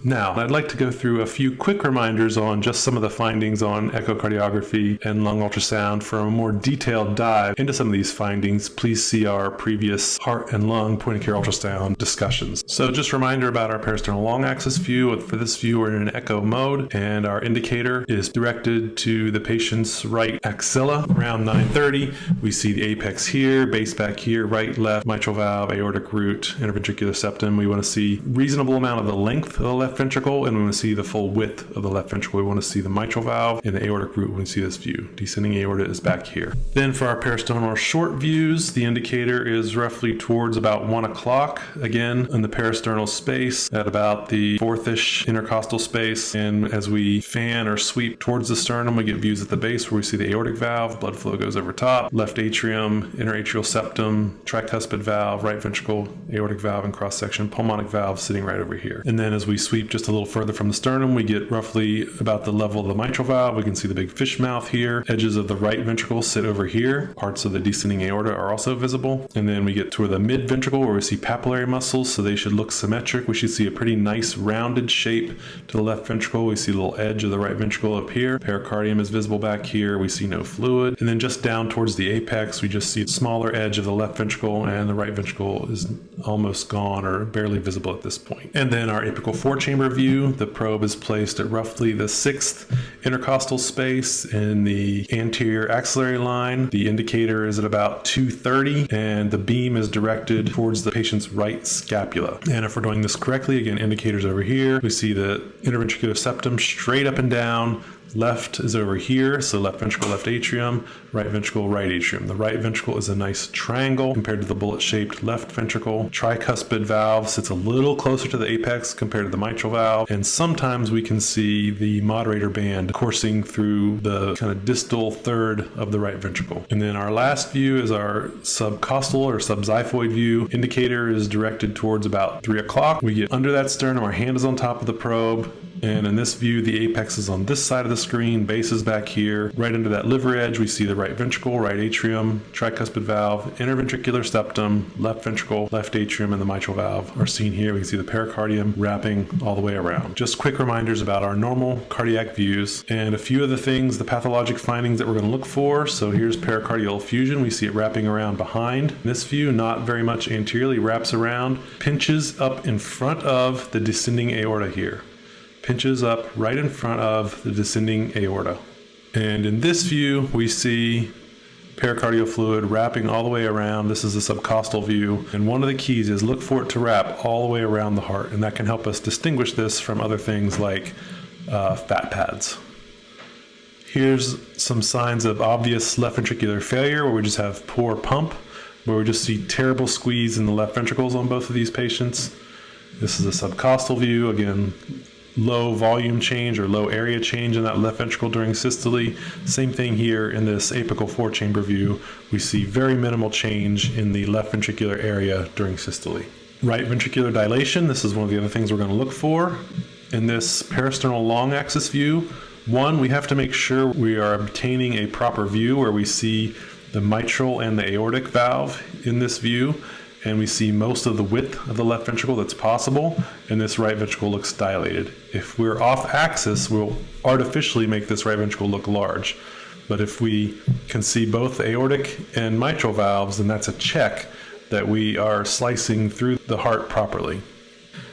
Now, I'd like to go through a few quick reminders on just some of the findings on echocardiography and lung ultrasound. For a more detailed dive into some of these findings, please see our previous heart and lung point-of-care ultrasound discussions. So just a reminder about our peristernal long axis view. For this view, we're in an echo mode, and our indicator is directed to the patient's right axilla around 9:30. We see the apex here, base back here, right, left, mitral valve, aortic root, interventricular septum. We want to see reasonable amount of the length of the left ventricle, and we want to see the full width of the left ventricle. We want to see the mitral valve and the aortic root when we see this view. Descending aorta is back here. Then for our peristernal short views, the indicator is roughly towards about 1 o'clock, again in the peristernal space at about the fourth-ish intercostal space. And as we fan or sweep towards the sternum, we get views at the base where we see the aortic valve, blood flow goes over top, left atrium, interatrial septum, tricuspid valve, right ventricle, aortic valve and cross-section, pulmonic valve sitting right over here. And then as we sweep just a little further from the sternum, we get roughly about the level of the mitral valve. We can see the big fish mouth here. Edges of the right ventricle sit over here. Parts of the descending aorta are also visible. And then we get to the mid ventricle where we see papillary muscles, so they should look symmetric. We should see a pretty nice rounded shape to the left ventricle. We see a little edge of the right ventricle up here. Pericardium is visible back here. We see no fluid. And then just down towards the apex, we just see a smaller edge of the left ventricle, and the right ventricle is almost gone or barely visible at this point. And then our apical four-chamber view, the probe is placed at roughly the 6th intercostal space in the anterior axillary line. The indicator is at about 2:30, and the beam is directed towards the patient's right scapula. And if we're doing this correctly, again, indicators over here, we see the interventricular septum straight up and down. Left is over here, so left ventricle, left atrium, right ventricle, right atrium. The right ventricle is a nice triangle compared to the bullet-shaped left ventricle. Tricuspid valve sits a little closer to the apex compared to the mitral valve, and sometimes we can see the moderator band coursing through the kind of distal third of the right ventricle. And then our last view is our subcostal or subxiphoid view. Indicator is directed towards about 3 o'clock. We get under that sternum, our hand is on top of the probe. And in this view, the apex is on this side of the screen, base is back here. Right under that liver edge, we see the right ventricle, right atrium, tricuspid valve, interventricular septum, left ventricle, left atrium, and the mitral valve are seen here. We can see the pericardium wrapping all the way around. Just quick reminders about our normal cardiac views and a few of the things, the pathologic findings that we're going to look for. So here's pericardial effusion. We see it wrapping around behind. This view, not very much anteriorly, wraps around, pinches up in front of the descending aorta here. Pinches up right in front of the descending aorta. And in this view, we see pericardial fluid wrapping all the way around. This is the subcostal view. And one of the keys is look for it to wrap all the way around the heart. And that can help us distinguish this from other things like fat pads. Here's some signs of obvious left ventricular failure where we just have poor pump, where we just see terrible squeeze in the left ventricles on both of these patients. This is a subcostal view. Again, low volume change or low area change in that left ventricle during systole. Same thing here in this apical four-chamber view. We see very minimal change in the left ventricular area during systole. Right ventricular dilation, this is one of the other things we're going to look for. In this peristernal long axis view, one, we have to make sure we are obtaining a proper view where we see the mitral and the aortic valve in this view, and we see most of the width of the left ventricle that's possible, and this right ventricle looks dilated. If we're off axis, we'll artificially make this right ventricle look large. But if we can see both the aortic and mitral valves, then that's a check that we are slicing through the heart properly.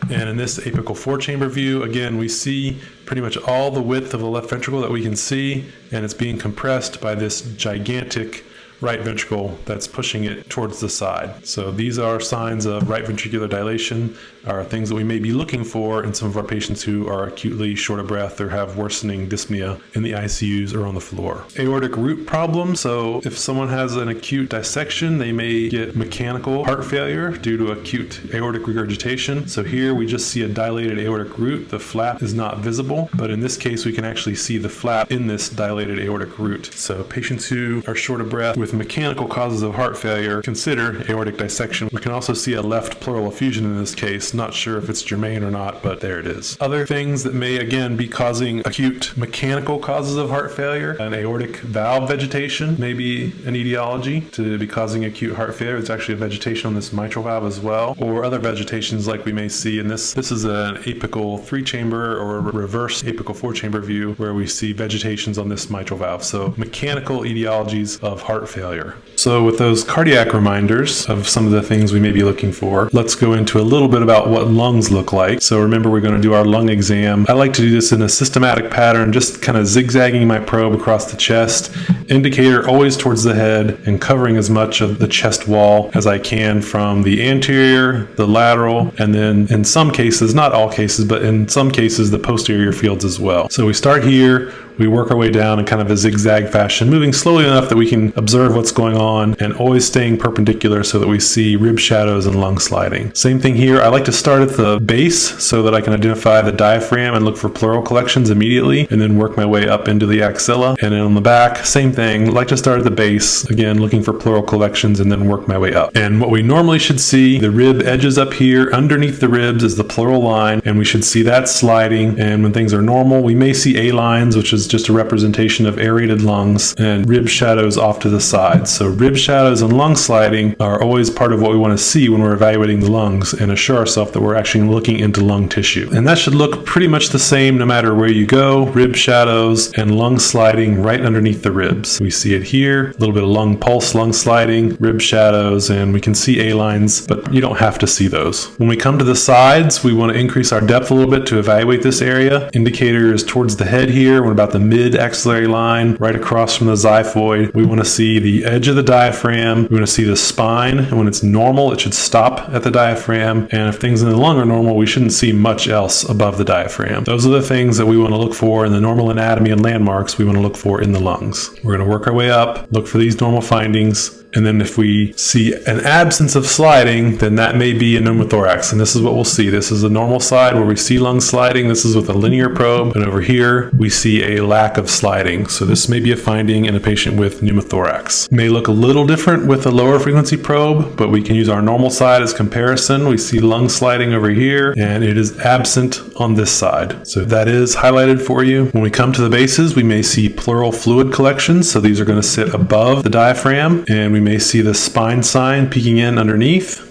And in this apical four-chamber view, again, we see pretty much all the width of the left ventricle that we can see, and it's being compressed by this gigantic right ventricle that's pushing it towards the side. So these are signs of right ventricular dilation, are things that we may be looking for in some of our patients who are acutely short of breath or have worsening dyspnea in the ICUs or on the floor. Aortic root problem. So if someone has an acute dissection, they may get mechanical heart failure due to acute aortic regurgitation. So here we just see a dilated aortic root. The flap is not visible, but in this case we can actually see the flap in this dilated aortic root. So patients who are short of breath with with mechanical causes of heart failure, consider aortic dissection. We can also see a left pleural effusion in this case. Not sure if it's germane or not, but there it is. Other things that may again be causing acute mechanical causes of heart failure, an aortic valve vegetation may be an etiology to be causing acute heart failure. It's actually a vegetation on this mitral valve as well, or other vegetations like we may see in this. This is an apical 3-chamber or reverse apical 4-chamber view where we see vegetations on this mitral valve. So mechanical etiologies of heart failure. So with those cardiac reminders of some of the things we may be looking for, let's go into a little bit about what lungs look like. So remember, we're going to do our lung exam. I like to do this in a systematic pattern, just kind of zigzagging my probe across the chest, indicator always towards the head and covering as much of the chest wall as I can from the anterior, the lateral, and then in some cases, not all cases, but in some cases, the posterior fields as well. So we start here. We work our way down in kind of a zigzag fashion, moving slowly enough that we can observe what's going on and always staying perpendicular so that we see rib shadows and lung sliding. Same thing here. I like to start at the base so that I can identify the diaphragm and look for pleural collections immediately, and then work my way up into the axilla. And then on the back, same thing. I like to start at the base, again, looking for pleural collections and then work my way up. And what we normally should see, the rib edges up here, underneath the ribs is the pleural line, and we should see that sliding. And when things are normal, we may see A lines, which is just a representation of aerated lungs, and rib shadows off to the side. So rib shadows and lung sliding are always part of what we want to see when we're evaluating the lungs and assure ourselves that we're actually looking into lung tissue. And that should look pretty much the same no matter where you go. Rib shadows and lung sliding right underneath the ribs. We see it here, a little bit of lung pulse, lung sliding, rib shadows, and we can see A lines, but you don't have to see those. When we come to the sides, we want to increase our depth a little bit to evaluate this area. Indicator is towards the head here. We're about the mid-axillary line, right across from the xiphoid. We want to see the edge of the diaphragm. We want to see the spine. And when it's normal, it should stop at the diaphragm. And if things in the lung are normal, we shouldn't see much else above the diaphragm. Those are the things that we want to look for in the normal anatomy and landmarks we want to look for in the lungs. We're going to work our way up, look for these normal findings. And then if we see an absence of sliding, then that may be a pneumothorax. And this is what we'll see. This is a normal side where we see lung sliding. This is with a linear probe. And over here, we see a lack of sliding. So this may be a finding in a patient with pneumothorax. It may look a little different with a lower frequency probe, but we can use our normal side as comparison. We see lung sliding over here, and it is absent on this side. So that is highlighted for you. When we come to the bases, we may see pleural fluid collections. So these are going to sit above the diaphragm, and we may see the spine sign peeking in underneath.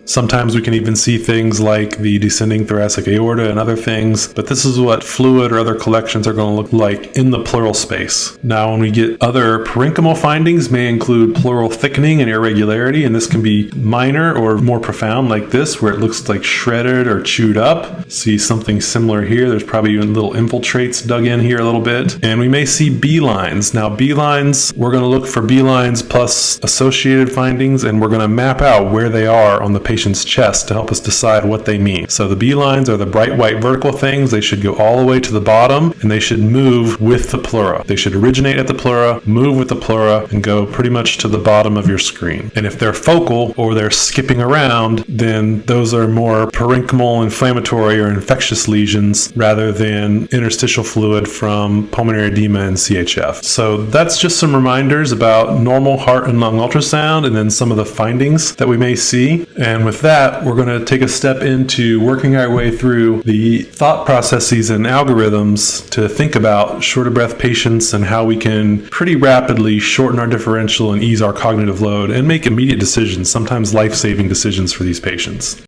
Sometimes we can even see things like the descending thoracic aorta and other things, but this is what fluid or other collections are going to look like in the pleural space. Now, when we get other parenchymal findings, may include pleural thickening and irregularity, and this can be minor or more profound like this, where it looks like shredded or chewed up. See something similar here. There's probably even little infiltrates dug in here a little bit. And we may see B lines. Now, B lines, we're going to look for B lines plus associated findings, and we're going to map out where they are on the patient's chest to help us decide what they mean. So the B lines are the bright white vertical things. They should go all the way to the bottom, and they should move with the pleura. They should originate at the pleura, move with the pleura, and go pretty much to the bottom of your screen. And if they're focal or they're skipping around, then those are more parenchymal inflammatory or infectious lesions rather than interstitial fluid from pulmonary edema and CHF. So that's just some reminders about normal heart and lung ultrasound and then some of the findings that we may see. And with that, we're going to take a step into working our way through the thought processes and algorithms to think about short of breath patients and how we can pretty rapidly shorten our differential and ease our cognitive load and make immediate decisions, sometimes life-saving decisions for these patients.